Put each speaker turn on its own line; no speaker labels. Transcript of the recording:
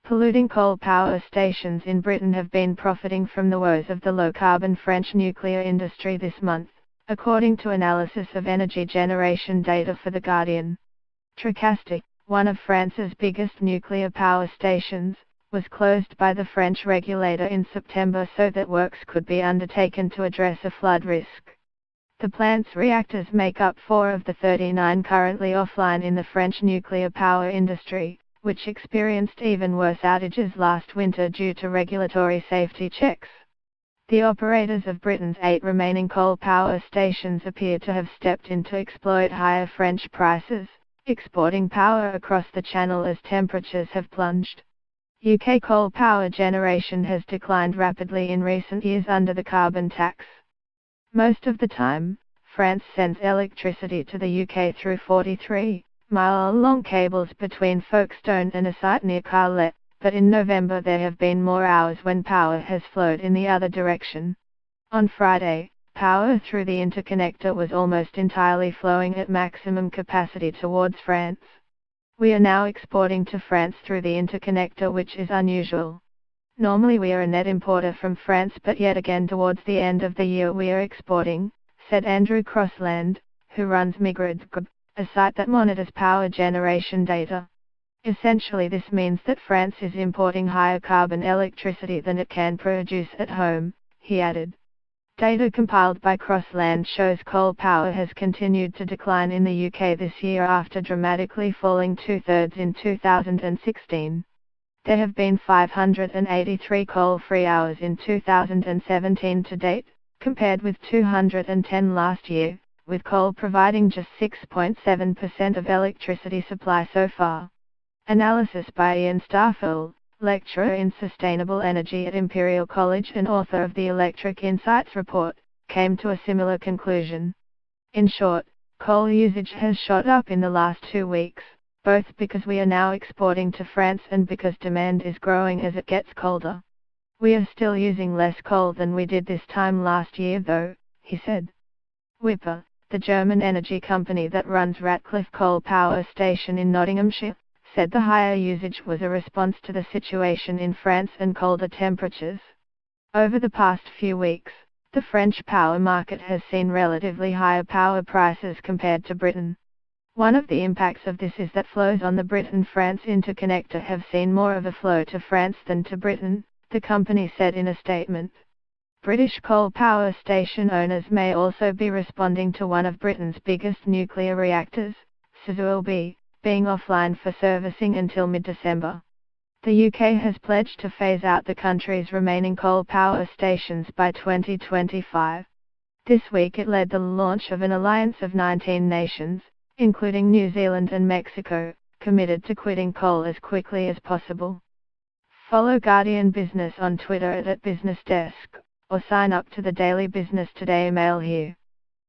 Polluting coal power stations in Britain have been profiting from the woes of the low-carbon French nuclear industry this month, according to analysis of energy generation data for The Guardian. Tricastic, one of France's biggest nuclear power stations, was closed by the French regulator in September so that works could be undertaken to address a flood risk. The plant's reactors make up 4 of the 39 currently offline in the French nuclear power industry, which experienced even worse outages last winter due to regulatory safety checks. The operators of Britain's 8 remaining coal power stations appear to have stepped in to exploit higher French prices, exporting power across the Channel as temperatures have plunged. UK coal power generation has declined rapidly in recent years under the carbon tax. Most of the time, France sends electricity to the UK through 43-mile-long cables between Folkestone and a site near Carlet, but in November there have been more hours when power has flowed in the other direction. On Friday, power through the interconnector was almost entirely flowing at maximum capacity towards France. We are now exporting to France through the interconnector, which is unusual. Normally we are a net importer from France, but yet again towards the end of the year we are exporting, said Andrew Crossland, who runs Migrid, a site that monitors power generation data. Essentially this means that France is importing higher carbon electricity than it can produce at home, he added. Data compiled by Crossland shows coal power has continued to decline in the UK this year after dramatically falling 2/3 in 2016. There have been 583 coal-free hours in 2017 to date, compared with 210 last year, with coal providing just 6.7% of electricity supply so far. Analysis by Ian Starfill, lecturer in sustainable energy at Imperial College and author of the Electric Insights report, came to a similar conclusion. In short, coal usage has shot up in the last 2 weeks, both because we are now exporting to France and because demand is growing as it gets colder. We are still using less coal than we did this time last year though, he said. Whipper, the German energy company that runs Ratcliffe Coal Power Station in Nottinghamshire, said the higher usage was a response to the situation in France and colder temperatures. Over the past few weeks, the French power market has seen relatively higher power prices compared to Britain. One of the impacts of this is that flows on the Britain-France interconnector have seen more of a flow to France than to Britain, the company said in a statement. British coal power station owners may also be responding to one of Britain's biggest nuclear reactors, Sizewell B, being offline for servicing until mid-December. The UK has pledged to phase out the country's remaining coal power stations by 2025. This week it led the launch of an alliance of 19 nations, including New Zealand and Mexico, committed to quitting coal as quickly as possible. Follow Guardian Business on Twitter @BusinessDesk, or sign up to the Daily Business Today mail here.